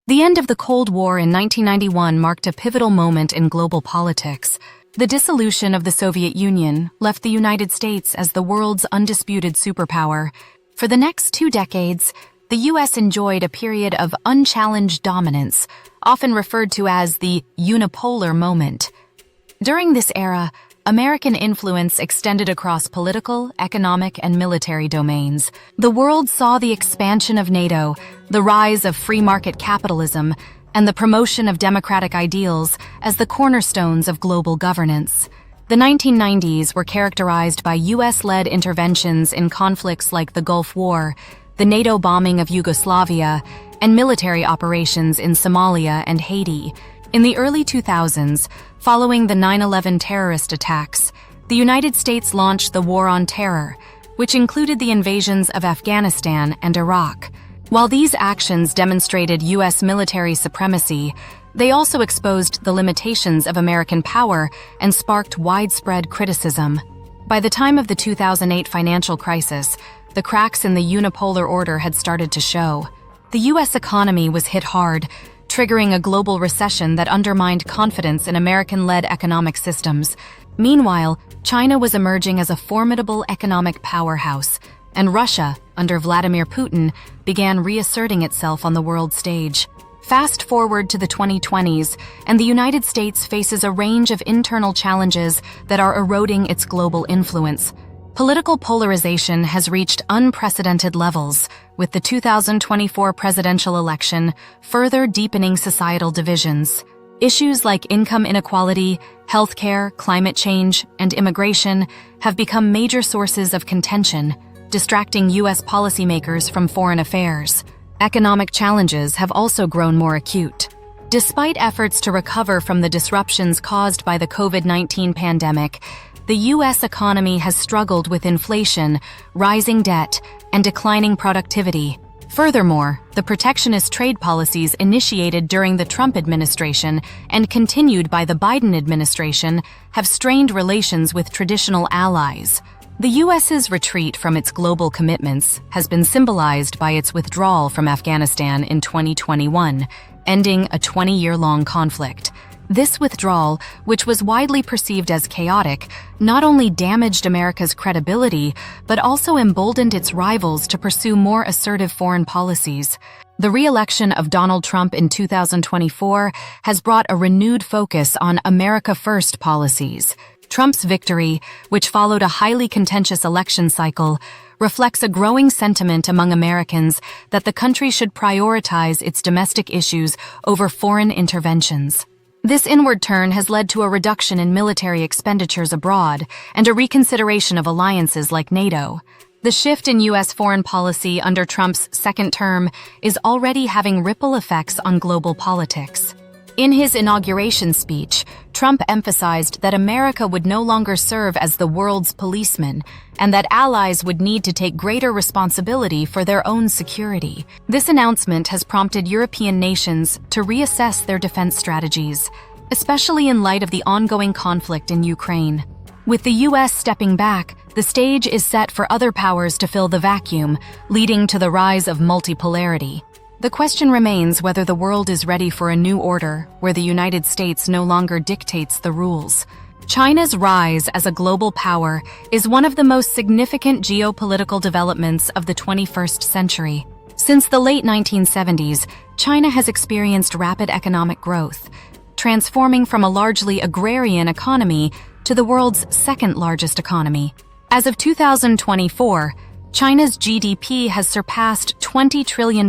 The end of the Cold War in 1991 marked a pivotal moment in global politics. The dissolution of the Soviet Union left the United States as the world's undisputed superpower. For the next 2 decades, the U.S. enjoyed a period of unchallenged dominance, often referred to as the unipolar moment. During this era, American influence extended across political, economic, and military domains. The world saw the expansion of NATO, the rise of free market capitalism, and the promotion of democratic ideals as the cornerstones of global governance. The 1990s were characterized by U.S.-led interventions in conflicts like the Gulf War, the NATO bombing of Yugoslavia, and military operations in Somalia and Haiti. In the early 2000s, following the 9/11 terrorist attacks, the United States launched the War on Terror, which included the invasions of Afghanistan and Iraq. While these actions demonstrated U.S. military supremacy, they also exposed the limitations of American power and sparked widespread criticism. By the time of the 2008 financial crisis, the cracks in the unipolar order had started to show. The U.S. economy was hit hard, triggering a global recession that undermined confidence in American-led economic systems. Meanwhile, China was emerging as a formidable economic powerhouse, and Russia, under Vladimir Putin, began reasserting itself on the world stage. Fast forward to the 2020s, and the United States faces a range of internal challenges that are eroding its global influence. Political polarization has reached unprecedented levels, with the 2024 presidential election further deepening societal divisions. Issues like income inequality, healthcare, climate change, and immigration have become major sources of contention, distracting U.S. policymakers from foreign affairs. Economic challenges have also grown more acute. Despite efforts to recover from the disruptions caused by the COVID-19 pandemic, the U.S. economy has struggled with inflation, rising debt, and declining productivity. Furthermore, the protectionist trade policies initiated during the Trump administration and continued by the Biden administration have strained relations with traditional allies. The U.S.'s retreat from its global commitments has been symbolized by its withdrawal from Afghanistan in 2021, ending a 20-year-long conflict. This withdrawal, which was widely perceived as chaotic, not only damaged America's credibility, but also emboldened its rivals to pursue more assertive foreign policies. The re-election of Donald Trump in 2024 has brought a renewed focus on America First policies. Trump's victory, which followed a highly contentious election cycle, reflects a growing sentiment among Americans that the country should prioritize its domestic issues over foreign interventions. This inward turn has led to a reduction in military expenditures abroad and a reconsideration of alliances like NATO. The shift in U.S. foreign policy under Trump's second term is already having ripple effects on global politics. In his inauguration speech, Trump emphasized that America would no longer serve as the world's policeman and that allies would need to take greater responsibility for their own security. This announcement has prompted European nations to reassess their defense strategies, especially in light of the ongoing conflict in Ukraine. With the U.S. stepping back, the stage is set for other powers to fill the vacuum, leading to the rise of multipolarity. The question remains whether the world is ready for a new order where the United States no longer dictates the rules. China's rise as a global power is one of the most significant geopolitical developments of the 21st century. Since the late 1970s, China has experienced rapid economic growth, transforming from a largely agrarian economy to the world's second-largest economy. As of 2024, China's GDP has surpassed $20 trillion,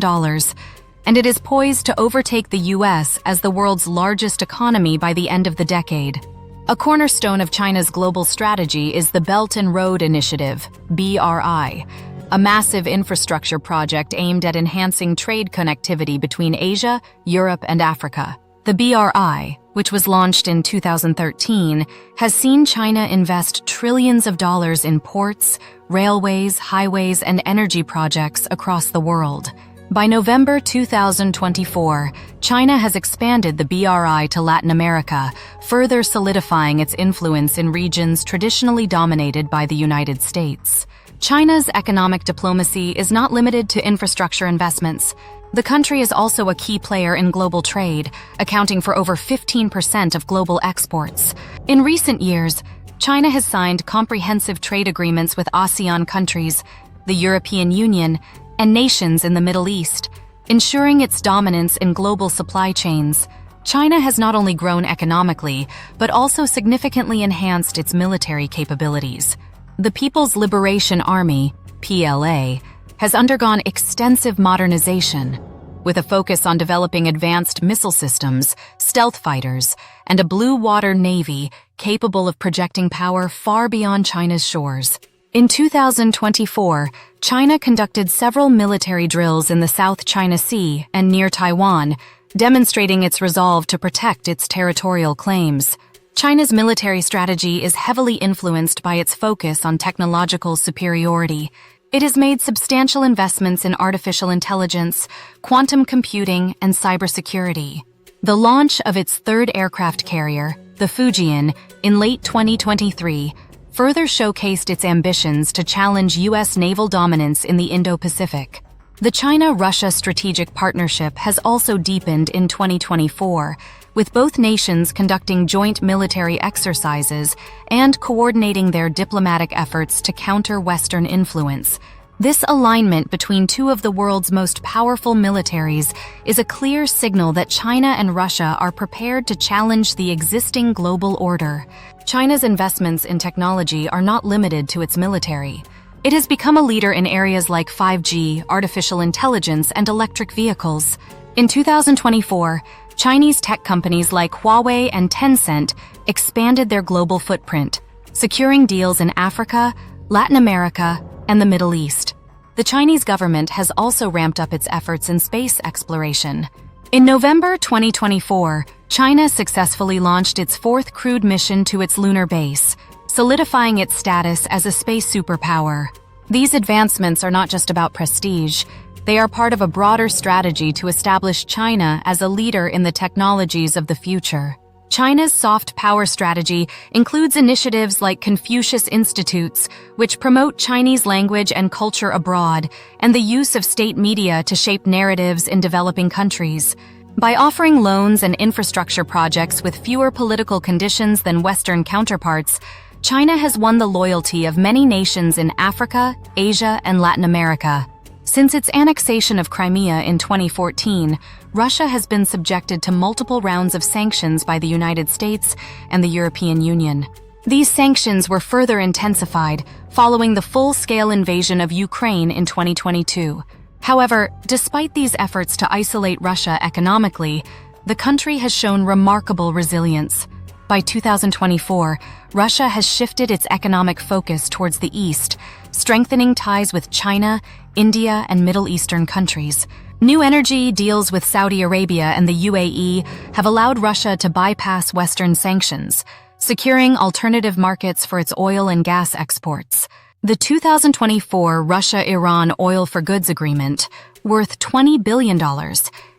and it is poised to overtake the U.S. as the world's largest economy by the end of the decade. A cornerstone of China's global strategy is the Belt and Road Initiative, BRI, a massive infrastructure project aimed at enhancing trade connectivity between Asia, Europe, and Africa. The BRI, which was launched in 2013, has seen China invest trillions of dollars in ports, railways, highways, and energy projects across the world. By November 2024, China has expanded the BRI to Latin America, further solidifying its influence in regions traditionally dominated by the United States. China's economic diplomacy is not limited to infrastructure investments. The country is also a key player in global trade, accounting for over 15% of global exports. In recent years, China has signed comprehensive trade agreements with ASEAN countries, the European Union, and nations in the Middle East, ensuring its dominance in global supply chains. China has not only grown economically, but also significantly enhanced its military capabilities. The People's Liberation Army, PLA, has undergone extensive modernization, with a focus on developing advanced missile systems, stealth fighters, and a blue water navy capable of projecting power far beyond China's shores. In 2024, China conducted several military drills in the South China Sea and near Taiwan, demonstrating its resolve to protect its territorial claims. China's military strategy is heavily influenced by its focus on technological superiority. It has made substantial investments in artificial intelligence, quantum computing, and cybersecurity. The launch of its third aircraft carrier, the Fujian, in late 2023, further showcased its ambitions to challenge U.S. naval dominance in the Indo-Pacific. The China-Russia strategic partnership has also deepened in 2024, with both nations conducting joint military exercises and coordinating their diplomatic efforts to counter Western influence. This alignment between two of the world's most powerful militaries is a clear signal that China and Russia are prepared to challenge the existing global order. China's investments in technology are not limited to its military. It has become a leader in areas like 5G, artificial intelligence, and electric vehicles. In 2024, Chinese tech companies like Huawei and Tencent expanded their global footprint, securing deals in Africa, Latin America, and the Middle East. The Chinese government has also ramped up its efforts in space exploration. In November 2024, China successfully launched its fourth crewed mission to its lunar base, solidifying its status as a space superpower. These advancements are not just about prestige. They are part of a broader strategy to establish China as a leader in the technologies of the future. China's soft power strategy includes initiatives like Confucius Institutes, which promote Chinese language and culture abroad, and the use of state media to shape narratives in developing countries. By offering loans and infrastructure projects with fewer political conditions than Western counterparts, China has won the loyalty of many nations in Africa, Asia, and Latin America. Since its annexation of Crimea in 2014, Russia has been subjected to multiple rounds of sanctions by the United States and the European Union. These sanctions were further intensified following the full-scale invasion of Ukraine in 2022. However, despite these efforts to isolate Russia economically, the country has shown remarkable resilience. By 2024, Russia has shifted its economic focus towards the east, strengthening ties with China, India, and Middle Eastern countries. New energy deals with Saudi Arabia and the UAE have allowed Russia to bypass Western sanctions, securing alternative markets for its oil and gas exports. The 2024 Russia-Iran Oil for Goods Agreement, worth $20 billion,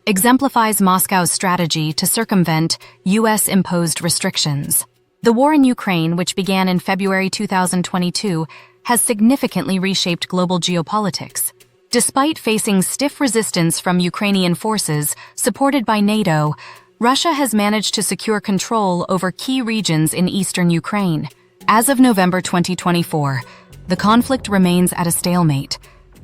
exemplifies Moscow's strategy to circumvent U.S.-imposed restrictions. The war in Ukraine, which began in February 2022, has significantly reshaped global geopolitics. Despite facing stiff resistance from Ukrainian forces supported by NATO, Russia has managed to secure control over key regions in eastern Ukraine. As of November 2024, the conflict remains at a stalemate,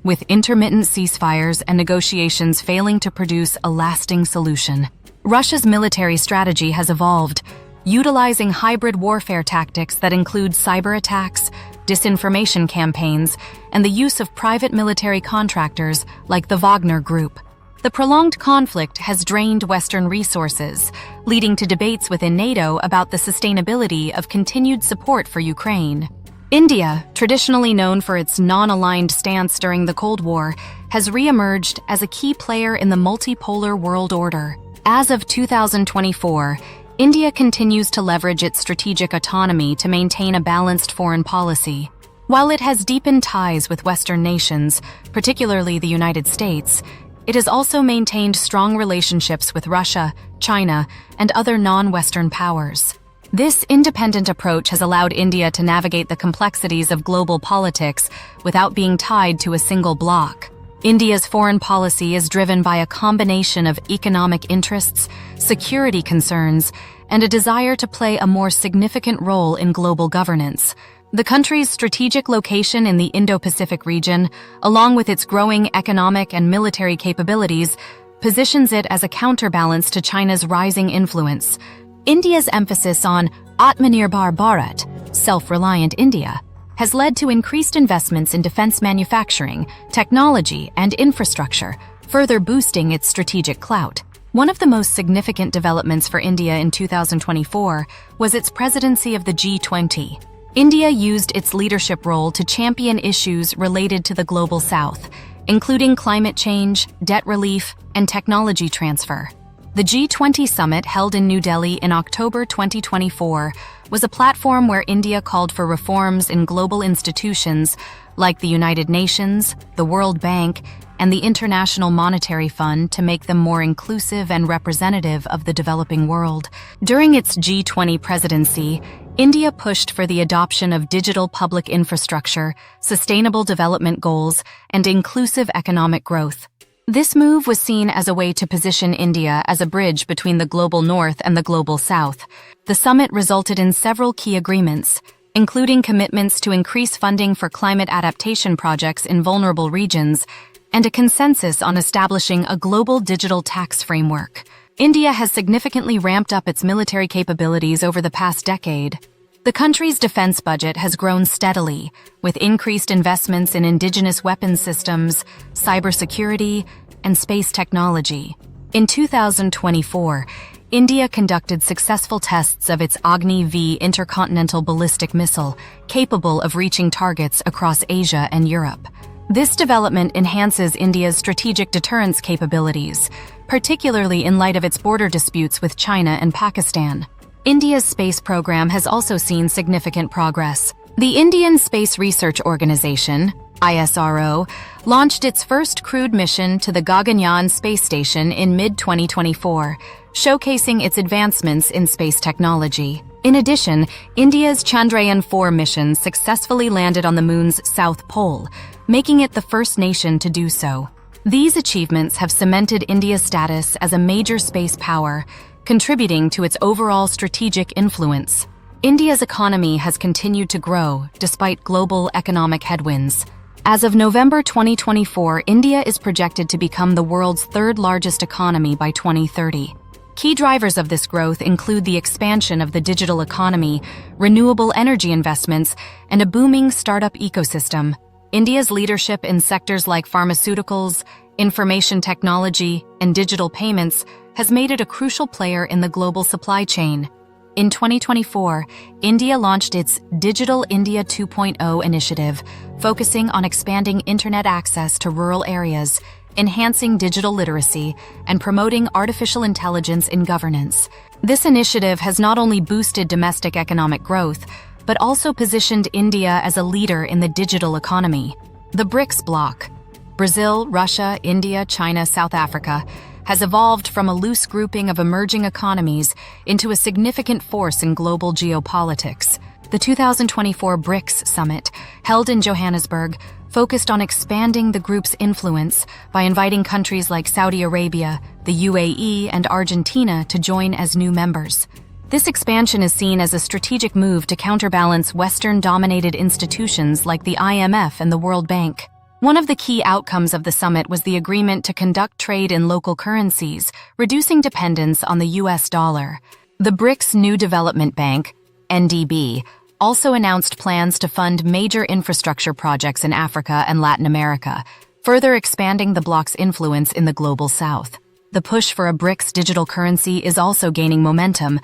with intermittent ceasefires and negotiations failing to produce a lasting solution. Russia's military strategy has evolved, utilizing hybrid warfare tactics that include cyber attacks, disinformation campaigns, and the use of private military contractors like the Wagner Group. The prolonged conflict has drained Western resources, leading to debates within NATO about the sustainability of continued support for Ukraine. India, traditionally known for its non-aligned stance during the Cold War, has re-emerged as a key player in the multipolar world order. As of 2024, India continues to leverage its strategic autonomy to maintain a balanced foreign policy. While it has deepened ties with Western nations, particularly the United States, it has also maintained strong relationships with Russia, China, and other non-Western powers. This independent approach has allowed India to navigate the complexities of global politics without being tied to a single bloc. India's foreign policy is driven by a combination of economic interests, security concerns, and a desire to play a more significant role in global governance. The country's strategic location in the Indo-Pacific region, along with its growing economic and military capabilities, positions it as a counterbalance to China's rising influence. India's emphasis on Atmanirbhar Bharat, self-reliant India, has led to increased investments in defense manufacturing, technology, and infrastructure, further boosting its strategic clout. One of the most significant developments for India in 2024 was its presidency of the G20. India used its leadership role to champion issues related to the Global South, including climate change, debt relief, and technology transfer. The G20 summit held in New Delhi in October 2024 was a platform where India called for reforms in global institutions like the United Nations, the World Bank, and the International Monetary Fund to make them more inclusive and representative of the developing world. During its G20 presidency, India pushed for the adoption of digital public infrastructure, sustainable development goals, and inclusive economic growth. This move was seen as a way to position India as a bridge between the global north and the global south. The summit resulted in several key agreements, including commitments to increase funding for climate adaptation projects in vulnerable regions, and a consensus on establishing a global digital tax framework. India has significantly ramped up its military capabilities over the past decade. The country's defense budget has grown steadily, with increased investments in indigenous weapons systems, cybersecurity, and space technology. In 2024, India conducted successful tests of its Agni-V intercontinental ballistic missile, capable of reaching targets across Asia and Europe. This development enhances India's strategic deterrence capabilities, particularly in light of its border disputes with China and Pakistan. India's space program has also seen significant progress. The Indian Space Research Organization, ISRO, launched its first crewed mission to the Gaganyaan space station in mid-2024, showcasing its advancements in space technology. In addition, India's Chandrayaan-4 mission successfully landed on the moon's south pole, making it the first nation to do so. These achievements have cemented India's status as a major space power, contributing to its overall strategic influence. India's economy has continued to grow despite global economic headwinds. As of November 2024, India is projected to become the world's third-largest economy by 2030. Key drivers of this growth include the expansion of the digital economy, renewable energy investments, and a booming startup ecosystem. India's leadership in sectors like pharmaceuticals, information technology, and digital payments has made it a crucial player in the global supply chain. In 2024, India launched its Digital India 2.0 initiative, focusing on expanding internet access to rural areas, enhancing digital literacy, and promoting artificial intelligence in governance. This initiative has not only boosted domestic economic growth, but also positioned India as a leader in the digital economy. The BRICS bloc, Brazil, Russia, India, China, South Africa, has evolved from a loose grouping of emerging economies into a significant force in global geopolitics. The 2024 BRICS summit, held in Johannesburg, focused on expanding the group's influence by inviting countries like Saudi Arabia, the UAE, and Argentina to join as new members. This expansion is seen as a strategic move to counterbalance Western-dominated institutions like the IMF and the World Bank. One of the key outcomes of the summit was the agreement to conduct trade in local currencies, reducing dependence on the US dollar. The BRICS New Development Bank, NDB, also announced plans to fund major infrastructure projects in Africa and Latin America, further expanding the bloc's influence in the global south. The push for a BRICS digital currency is also gaining momentum,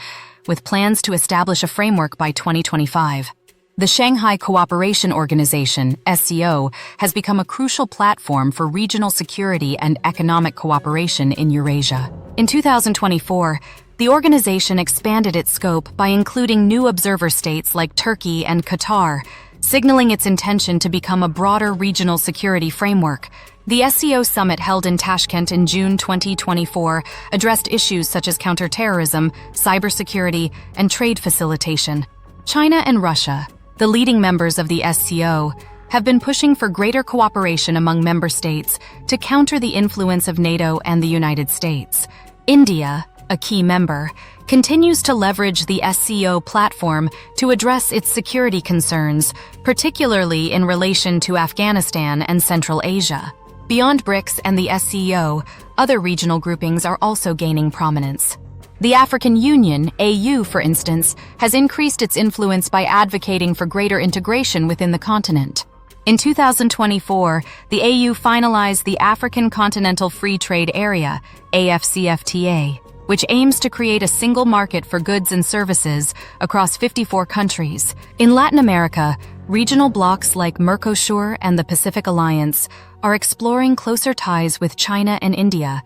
with plans to establish a framework by 2025. The Shanghai Cooperation Organization, SCO, has become a crucial platform for regional security and economic cooperation in Eurasia. In 2024, the organization expanded its scope by including new observer states like Turkey and Qatar, signaling its intention to become a broader regional security framework. The SCO summit held in Tashkent in June 2024 addressed issues such as counterterrorism, cybersecurity, and trade facilitation. China and Russia, the leading members of the SCO, have been pushing for greater cooperation among member states to counter the influence of NATO and the United States. India, a key member, continues to leverage the SCO platform to address its security concerns, particularly in relation to Afghanistan and Central Asia. Beyond BRICS and the SCO, other regional groupings are also gaining prominence. The African Union, AU, for instance, has increased its influence by advocating for greater integration within the continent. In 2024, the AU finalized the African Continental Free Trade Area, AFCFTA, which aims to create a single market for goods and services across 54 countries. In Latin America, regional blocs like Mercosur and the Pacific Alliance are exploring closer ties with China and India,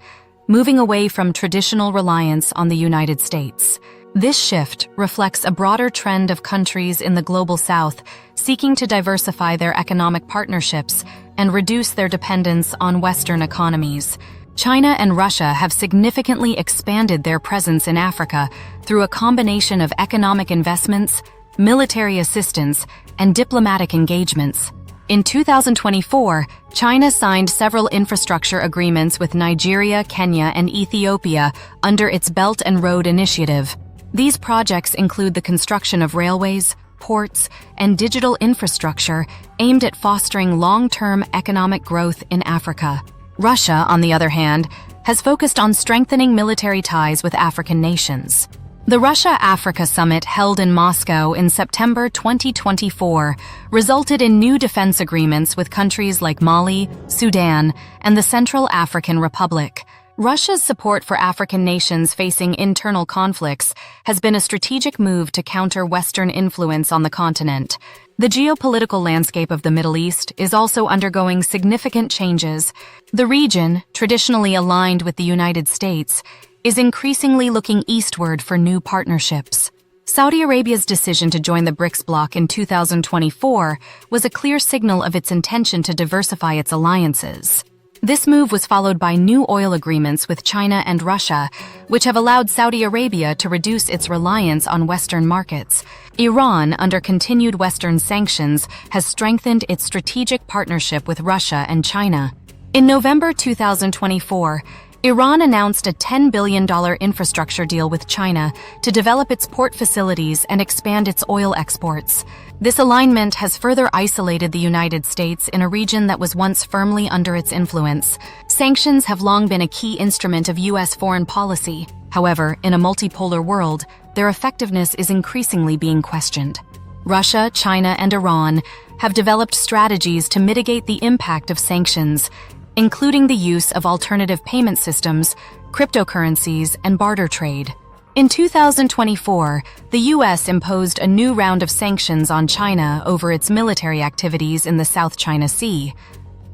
moving away from traditional reliance on the United States. This shift reflects a broader trend of countries in the Global South seeking to diversify their economic partnerships and reduce their dependence on Western economies. China and Russia have significantly expanded their presence in Africa through a combination of economic investments, military assistance, and diplomatic engagements. In 2024, China signed several infrastructure agreements with Nigeria, Kenya, and Ethiopia under its Belt and Road Initiative. These projects include the construction of railways, ports, and digital infrastructure aimed at fostering long-term economic growth in Africa. Russia, on the other hand, has focused on strengthening military ties with African nations. The Russia-Africa Summit held in Moscow in September 2024 resulted in new defense agreements with countries like Mali, Sudan, and the Central African Republic. Russia's support for African nations facing internal conflicts has been a strategic move to counter Western influence on the continent. The geopolitical landscape of the Middle East is also undergoing significant changes. The region, traditionally aligned with the United States, is increasingly looking eastward for new partnerships. Saudi Arabia's decision to join the BRICS bloc in 2024 was a clear signal of its intention to diversify its alliances. This move was followed by new oil agreements with China and Russia, which have allowed Saudi Arabia to reduce its reliance on Western markets. Iran, under continued Western sanctions, has strengthened its strategic partnership with Russia and China. In November 2024, Iran announced a $10 billion infrastructure deal with China to develop its port facilities and expand its oil exports. This alignment has further isolated the United States in a region that was once firmly under its influence. Sanctions have long been a key instrument of U.S. foreign policy. However, in a multipolar world, their effectiveness is increasingly being questioned. Russia, China, and Iran have developed strategies to mitigate the impact of sanctions, including the use of alternative payment systems, cryptocurrencies, and barter trade. In 2024, the U.S. imposed a new round of sanctions on China over its military activities in the South China Sea.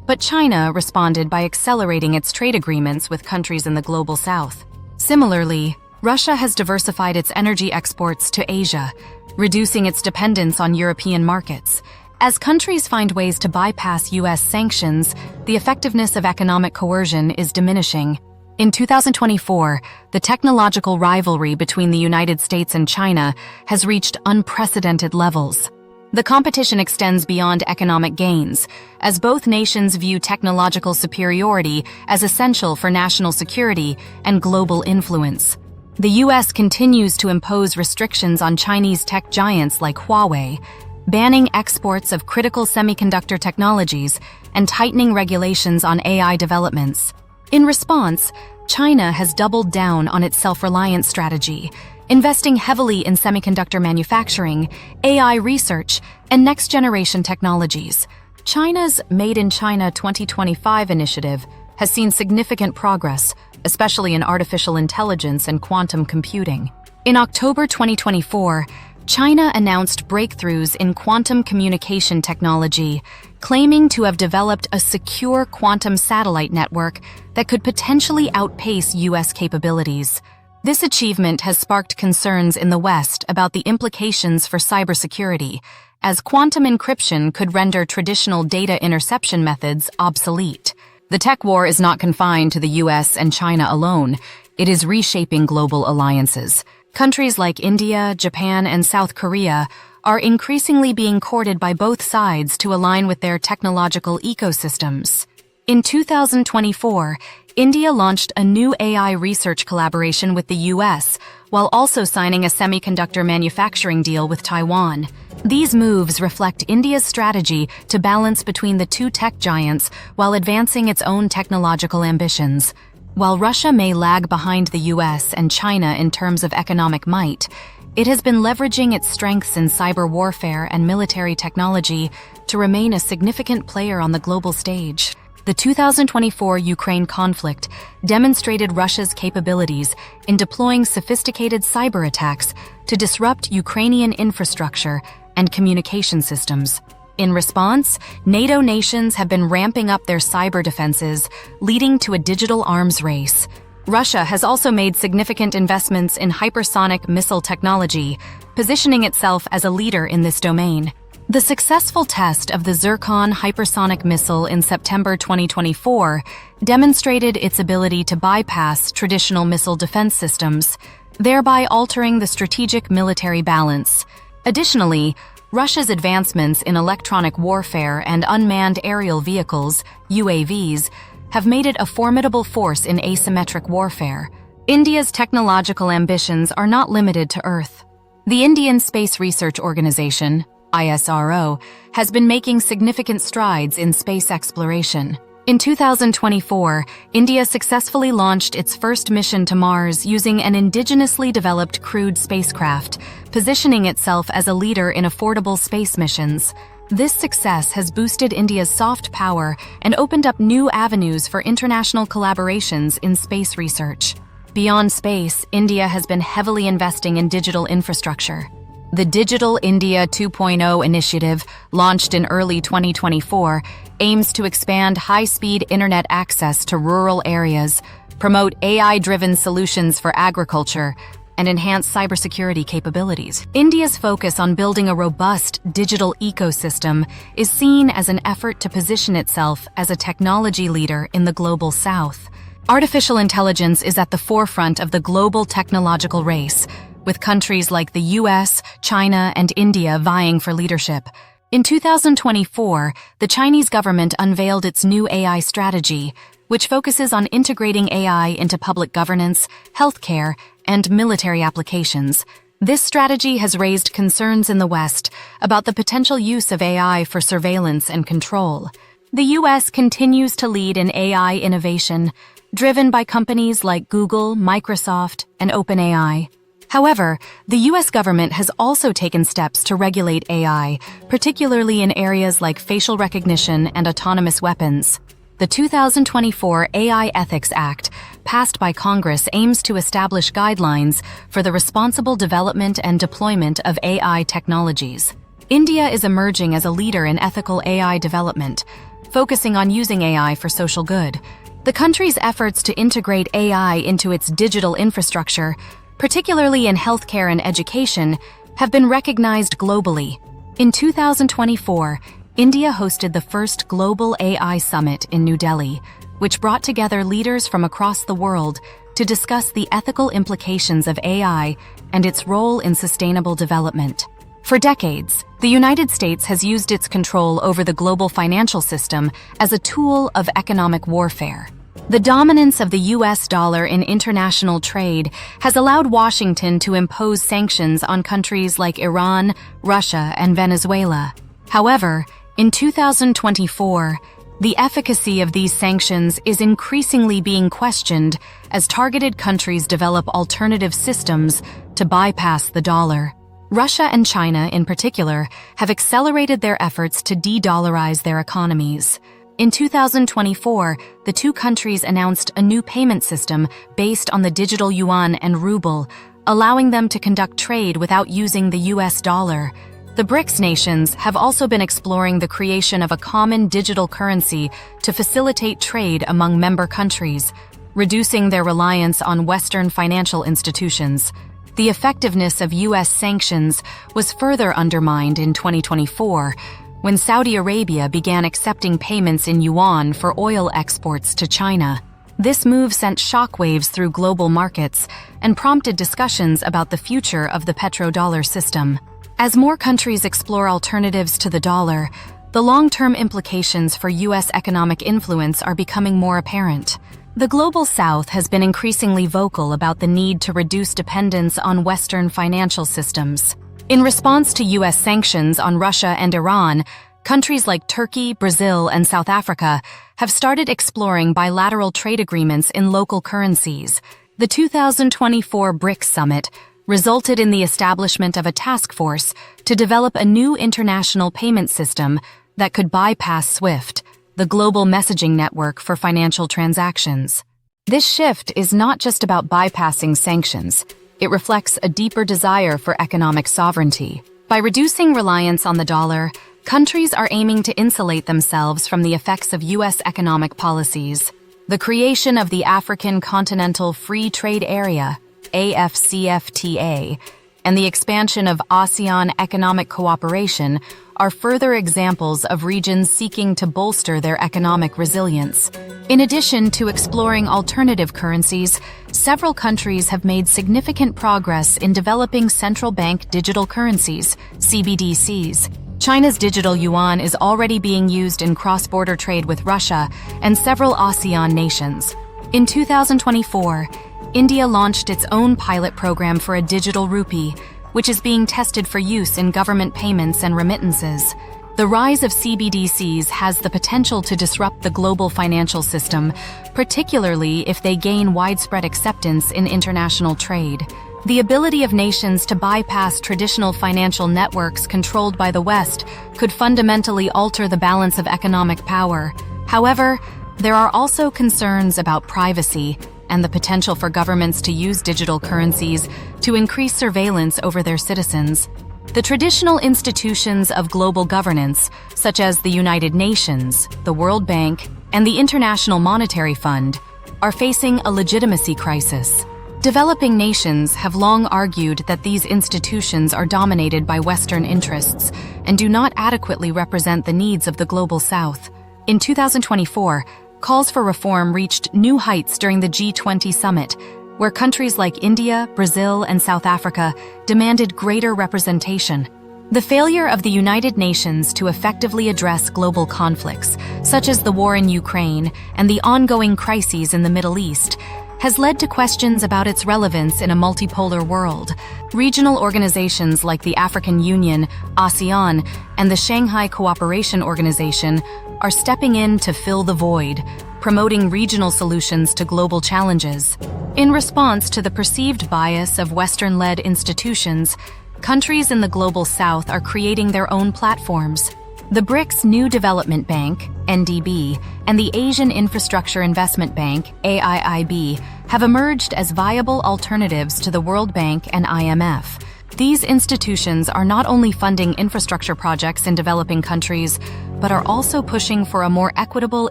But China responded by accelerating its trade agreements with countries in the Global South. Similarly, Russia has diversified its energy exports to Asia, reducing its dependence on European markets. As countries find ways to bypass U.S. sanctions, the effectiveness of economic coercion is diminishing. In 2024, the technological rivalry between the United States and China has reached unprecedented levels. The competition extends beyond economic gains, as both nations view technological superiority as essential for national security and global influence. The U.S. continues to impose restrictions on Chinese tech giants like Huawei, banning exports of critical semiconductor technologies and tightening regulations on AI developments. In response, China has doubled down on its self-reliance strategy, investing heavily in semiconductor manufacturing, AI research, and next-generation technologies. China's Made in China 2025 initiative has seen significant progress, especially in artificial intelligence and quantum computing. In October 2024, China announced breakthroughs in quantum communication technology, claiming to have developed a secure quantum satellite network that could potentially outpace U.S. capabilities. This achievement has sparked concerns in the West about the implications for cybersecurity, as quantum encryption could render traditional data interception methods obsolete. The tech war is not confined to the U.S. and China alone. It is reshaping global alliances. Countries like India, Japan, and South Korea are increasingly being courted by both sides to align with their technological ecosystems. In 2024, India launched a new AI research collaboration with the US, while also signing a semiconductor manufacturing deal with Taiwan. These moves reflect India's strategy to balance between the two tech giants while advancing its own technological ambitions. While Russia may lag behind the US and China in terms of economic might, it has been leveraging its strengths in cyber warfare and military technology to remain a significant player on the global stage. The 2024 Ukraine conflict demonstrated Russia's capabilities in deploying sophisticated cyber attacks to disrupt Ukrainian infrastructure and communication systems. In response, NATO nations have been ramping up their cyber defenses, leading to a digital arms race. Russia has also made significant investments in hypersonic missile technology, positioning itself as a leader in this domain. The successful test of the Zircon hypersonic missile in September 2024 demonstrated its ability to bypass traditional missile defense systems, thereby altering the strategic military balance. Additionally, Russia's advancements in electronic warfare and unmanned aerial vehicles, UAVs, have made it a formidable force in asymmetric warfare. India's technological ambitions are not limited to Earth. The Indian Space Research Organization, ISRO, has been making significant strides in space exploration. In 2024, India successfully launched its first mission to Mars using an indigenously developed crewed spacecraft, positioning itself as a leader in affordable space missions. This success has boosted India's soft power and opened up new avenues for international collaborations in space research. Beyond space, India has been heavily investing in digital infrastructure. The Digital India 2.0 initiative, launched in early 2024, aims to expand high-speed internet access to rural areas, promote AI-driven solutions for agriculture, and enhance cybersecurity capabilities. India's focus on building a robust digital ecosystem is seen as an effort to position itself as a technology leader in the global south. Artificial intelligence is at the forefront of the global technological race, with countries like the US, China, and India vying for leadership. In 2024, the Chinese government unveiled its new AI strategy, which focuses on integrating AI into public governance, healthcare, and military applications. This strategy has raised concerns in the West about the potential use of AI for surveillance and control. The US continues to lead in AI innovation, driven by companies like Google, Microsoft, and OpenAI. However, the US government has also taken steps to regulate AI, particularly in areas like facial recognition and autonomous weapons. The 2024 AI Ethics Act, passed by Congress, aims to establish guidelines for the responsible development and deployment of AI technologies. India is emerging as a leader in ethical AI development, focusing on using AI for social good. The country's efforts to integrate AI into its digital infrastructure, particularly in healthcare and education, have been recognized globally. In 2024, India hosted the first Global AI Summit in New Delhi, which brought together leaders from across the world to discuss the ethical implications of AI and its role in sustainable development. For decades, the United States has used its control over the global financial system as a tool of economic warfare. The dominance of the US dollar in international trade has allowed Washington to impose sanctions on countries like Iran, Russia, and Venezuela. However, in 2024, the efficacy of these sanctions is increasingly being questioned as targeted countries develop alternative systems to bypass the dollar. Russia and China, in particular, have accelerated their efforts to de-dollarize their economies. In 2024, the two countries announced a new payment system based on the digital yuan and ruble, allowing them to conduct trade without using the US dollar. The BRICS nations have also been exploring the creation of a common digital currency to facilitate trade among member countries, reducing their reliance on Western financial institutions. The effectiveness of US sanctions was further undermined in 2024, when Saudi Arabia began accepting payments in yuan for oil exports to China. This move sent shockwaves through global markets and prompted discussions about the future of the petrodollar system. As more countries explore alternatives to the dollar, the long-term implications for U.S. economic influence are becoming more apparent. The Global South has been increasingly vocal about the need to reduce dependence on Western financial systems. In response to U.S. sanctions on Russia and Iran, countries like Turkey, Brazil, and South Africa have started exploring bilateral trade agreements in local currencies. The 2024 BRICS summit resulted in the establishment of a task force to develop a new international payment system that could bypass SWIFT, the global messaging network for financial transactions. This shift is not just about bypassing sanctions. It reflects a deeper desire for economic sovereignty. By reducing reliance on the dollar, countries are aiming to insulate themselves from the effects of U.S. economic policies. The creation of the African Continental Free Trade Area, AFCFTA, and the expansion of ASEAN economic cooperation are further examples of regions seeking to bolster their economic resilience. In addition to exploring alternative currencies, several countries have made significant progress in developing central bank digital currencies, CBDCs. China's digital yuan is already being used in cross-border trade with Russia and several ASEAN nations. In 2024, India launched its own pilot program for a digital rupee, which is being tested for use in government payments and remittances. The rise of CBDCs has the potential to disrupt the global financial system, particularly if they gain widespread acceptance in international trade. The ability of nations to bypass traditional financial networks controlled by the West could fundamentally alter the balance of economic power. However, there are also concerns about privacy and the potential for governments to use digital currencies to increase surveillance over their citizens. The traditional institutions of global governance, such as the United Nations, the World Bank, and the International Monetary Fund, are facing a legitimacy crisis. Developing nations have long argued that these institutions are dominated by Western interests and do not adequately represent the needs of the Global South. In 2024, calls for reform reached new heights during the G20 summit, where countries like India, Brazil, and South Africa demanded greater representation. The failure of the United Nations to effectively address global conflicts, such as the war in Ukraine and the ongoing crises in the Middle East, has led to questions about its relevance in a multipolar world. Regional organizations like the African Union, ASEAN, and the Shanghai Cooperation Organization are stepping in to fill the void, promoting regional solutions to global challenges. In response to the perceived bias of Western-led institutions, countries in the Global South are creating their own platforms. The BRICS New Development Bank, NDB, and the Asian Infrastructure Investment Bank, AIIB, have emerged as viable alternatives to the World Bank and IMF. These institutions are not only funding infrastructure projects in developing countries, but are also pushing for a more equitable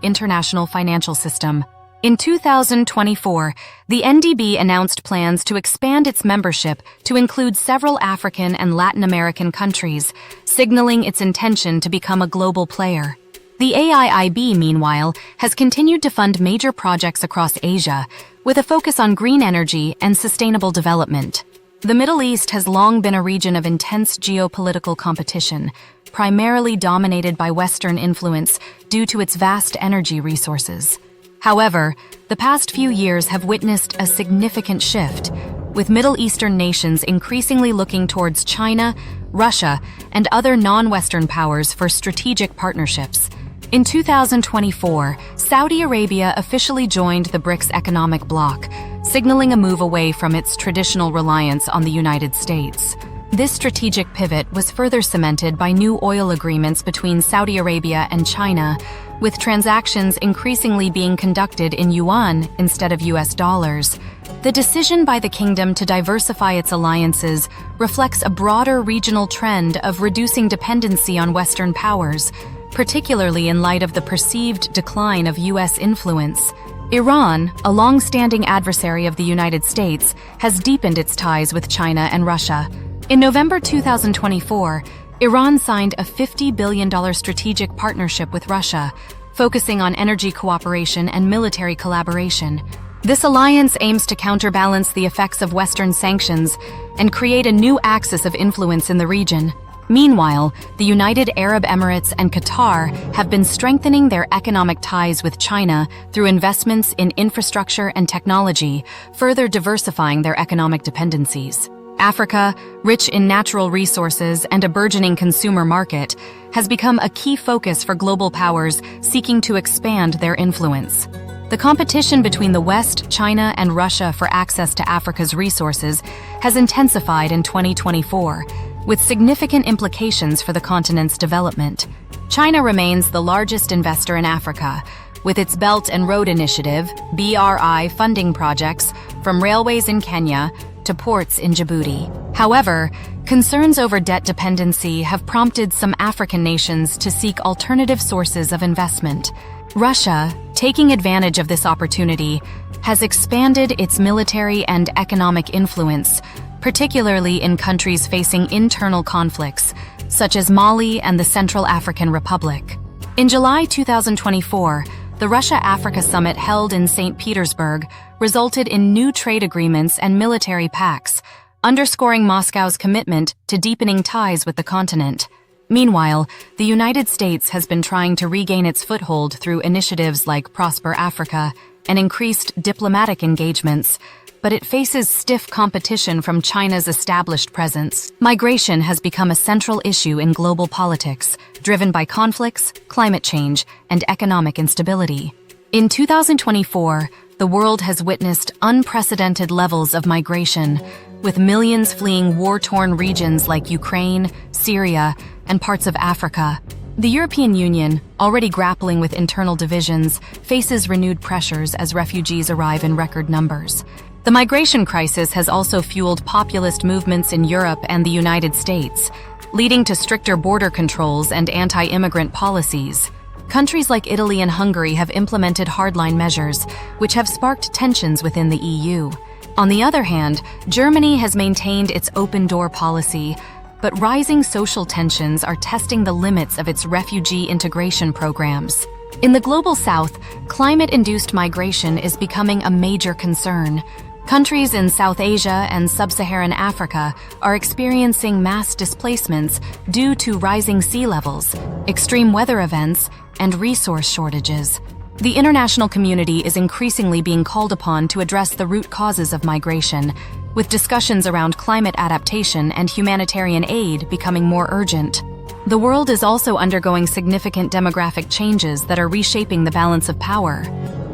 international financial system. In 2024, the NDB announced plans to expand its membership to include several African and Latin American countries, signaling its intention to become a global player. The AIIB, meanwhile, has continued to fund major projects across Asia, with a focus on green energy and sustainable development. The Middle East has long been a region of intense geopolitical competition, primarily dominated by Western influence due to its vast energy resources. However, the past few years have witnessed a significant shift, with Middle Eastern nations increasingly looking towards China, Russia, and other non-Western powers for strategic partnerships. In 2024, Saudi Arabia officially joined the BRICS economic bloc, signaling a move away from its traditional reliance on the United States. This strategic pivot was further cemented by new oil agreements between Saudi Arabia and China, with transactions increasingly being conducted in yuan instead of US dollars. The decision by the kingdom to diversify its alliances reflects a broader regional trend of reducing dependency on Western powers, particularly in light of the perceived decline of US influence. Iran, a long-standing adversary of the United States, has deepened its ties with China and Russia. In November 2024, Iran signed a $50 billion strategic partnership with Russia, focusing on energy cooperation and military collaboration. This alliance aims to counterbalance the effects of Western sanctions and create a new axis of influence in the region. Meanwhile, the United Arab Emirates and Qatar have been strengthening their economic ties with China through investments in infrastructure and technology, further diversifying their economic dependencies. Africa, rich in natural resources and a burgeoning consumer market, has become a key focus for global powers seeking to expand their influence. The competition between the West, China, and Russia for access to Africa's resources has intensified in 2024, with significant implications for the continent's development. China remains the largest investor in Africa, with its Belt and Road Initiative (BRI) funding projects from railways in Kenya to ports in Djibouti. However, concerns over debt dependency have prompted some African nations to seek alternative sources of investment. Russia, taking advantage of this opportunity, has expanded its military and economic influence, particularly in countries facing internal conflicts, such as Mali and the Central African Republic. In July 2024, the Russia-Africa Summit held in St. Petersburg resulted in new trade agreements and military pacts, underscoring Moscow's commitment to deepening ties with the continent. Meanwhile, the United States has been trying to regain its foothold through initiatives like Prosper Africa and increased diplomatic engagements, but it faces stiff competition from China's established presence. Migration has become a central issue in global politics, driven by conflicts, climate change, and economic instability. In 2024, the world has witnessed unprecedented levels of migration, with millions fleeing war-torn regions like Ukraine, Syria, and parts of Africa. The European Union, already grappling with internal divisions, faces renewed pressures as refugees arrive in record numbers. The migration crisis has also fueled populist movements in Europe and the United States, leading to stricter border controls and anti-immigrant policies. Countries like Italy and Hungary have implemented hardline measures, which have sparked tensions within the EU. On the other hand, Germany has maintained its open-door policy, but rising social tensions are testing the limits of its refugee integration programs. In the Global South, climate-induced migration is becoming a major concern. Countries in South Asia and Sub-Saharan Africa are experiencing mass displacements due to rising sea levels, extreme weather events, and resource shortages. The international community is increasingly being called upon to address the root causes of migration, with discussions around climate adaptation and humanitarian aid becoming more urgent. The world is also undergoing significant demographic changes that are reshaping the balance of power.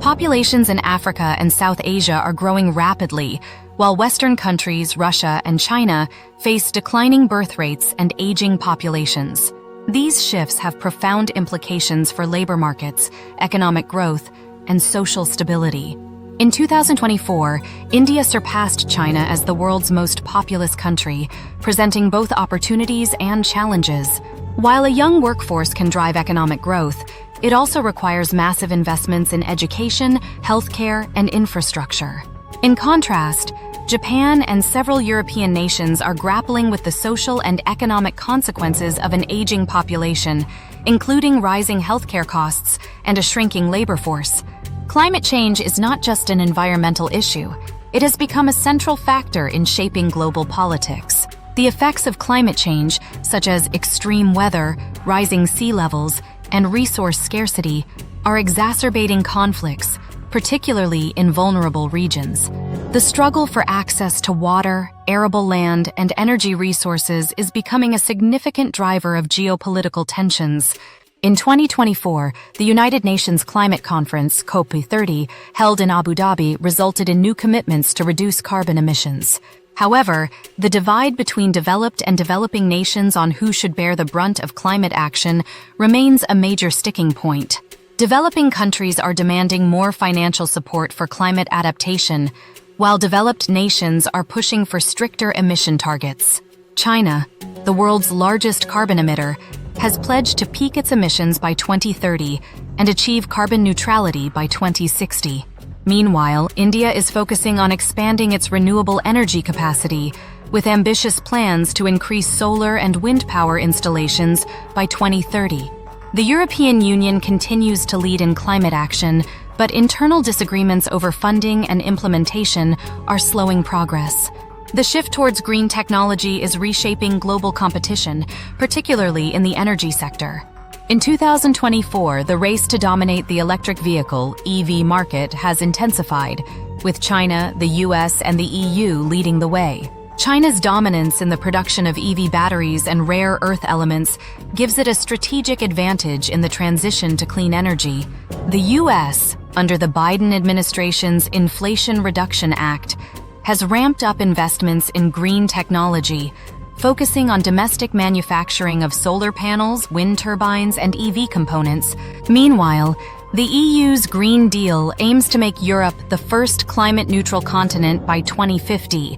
Populations in Africa and South Asia are growing rapidly, while Western countries, Russia, and China face declining birth rates and aging populations. These shifts have profound implications for labor markets, economic growth, and social stability. In 2024, India surpassed China as the world's most populous country, presenting both opportunities and challenges. While a young workforce can drive economic growth, it also requires massive investments in education, healthcare, and infrastructure. In contrast, Japan and several European nations are grappling with the social and economic consequences of an aging population, including rising healthcare costs and a shrinking labor force. Climate change is not just an environmental issue. It has become a central factor in shaping global politics. The effects of climate change, such as extreme weather, rising sea levels, and resource scarcity, are exacerbating conflicts, particularly in vulnerable regions. The struggle for access to water, arable land, and energy resources is becoming a significant driver of geopolitical tensions. In 2024, the United Nations Climate Conference, COP30, held in Abu Dhabi, resulted in new commitments to reduce carbon emissions. However, the divide between developed and developing nations on who should bear the brunt of climate action remains a major sticking point. Developing countries are demanding more financial support for climate adaptation, while developed nations are pushing for stricter emission targets. China, the world's largest carbon emitter, has pledged to peak its emissions by 2030 and achieve carbon neutrality by 2060. Meanwhile, India is focusing on expanding its renewable energy capacity, with ambitious plans to increase solar and wind power installations by 2030. The European Union continues to lead in climate action, but internal disagreements over funding and implementation are slowing progress. The shift towards green technology is reshaping global competition, particularly in the energy sector. In 2024, the race to dominate the electric vehicle (EV) market has intensified, with China, the US, and the EU leading the way. China's dominance in the production of EV batteries and rare earth elements gives it a strategic advantage in the transition to clean energy. The US, under the Biden administration's Inflation Reduction Act, has ramped up investments in green technology, focusing on domestic manufacturing of solar panels, wind turbines, and EV components. Meanwhile, the EU's Green Deal aims to make Europe the first climate-neutral continent by 2050,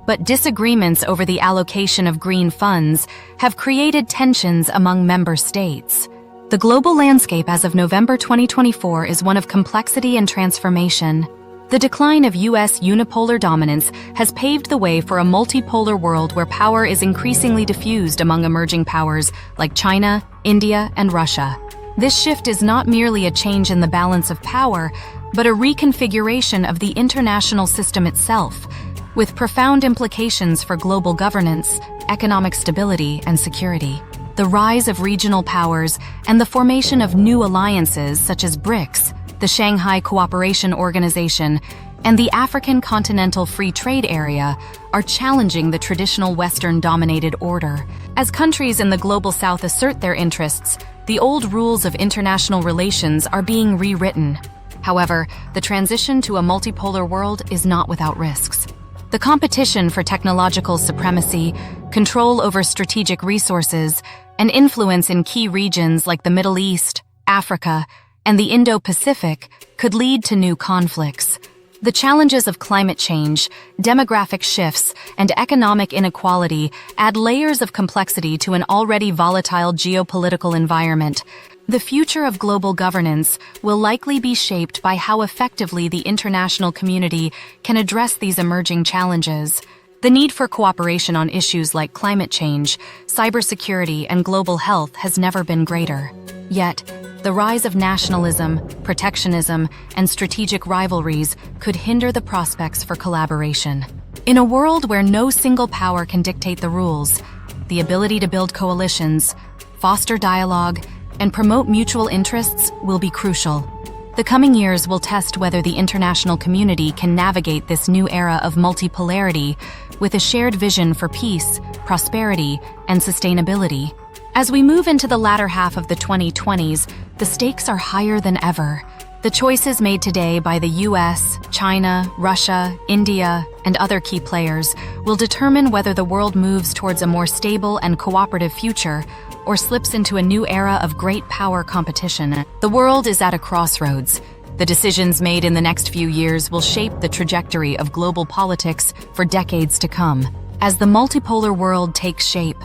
but disagreements over the allocation of green funds have created tensions among member states. The global landscape as of November 2024 is one of complexity and transformation. The decline of US unipolar dominance has paved the way for a multipolar world where power is increasingly diffused among emerging powers like China, India, and Russia. This shift is not merely a change in the balance of power, but a reconfiguration of the international system itself, with profound implications for global governance, economic stability, and security. The rise of regional powers and the formation of new alliances such as BRICS, the Shanghai Cooperation Organization, and the African Continental Free Trade Area are challenging the traditional Western-dominated order. As countries in the global South assert their interests, the old rules of international relations are being rewritten. However, the transition to a multipolar world is not without risks. The competition for technological supremacy, control over strategic resources, and influence in key regions like the Middle East, Africa, and the Indo-Pacific could lead to new conflicts. The challenges of climate change, demographic shifts, and economic inequality add layers of complexity to an already volatile geopolitical environment. The future of global governance will likely be shaped by how effectively the international community can address these emerging challenges. The need for cooperation on issues like climate change, cybersecurity, and global health has never been greater. Yet, the rise of nationalism, protectionism, and strategic rivalries could hinder the prospects for collaboration. In a world where no single power can dictate the rules, the ability to build coalitions, foster dialogue, and promote mutual interests will be crucial. The coming years will test whether the international community can navigate this new era of multipolarity with a shared vision for peace, prosperity, and sustainability. As we move into the latter half of the 2020s, the stakes are higher than ever. The choices made today by the US, China, Russia, India, and other key players will determine whether the world moves towards a more stable and cooperative future or slips into a new era of great power competition. The world is at a crossroads. The decisions made in the next few years will shape the trajectory of global politics for decades to come. As the multipolar world takes shape,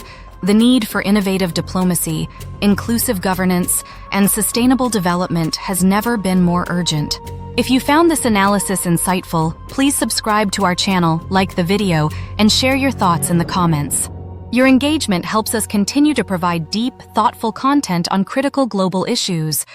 the need for innovative diplomacy, inclusive governance, and sustainable development has never been more urgent. If you found this analysis insightful, please subscribe to our channel, like the video, and share your thoughts in the comments. Your engagement helps us continue to provide deep, thoughtful content on critical global issues.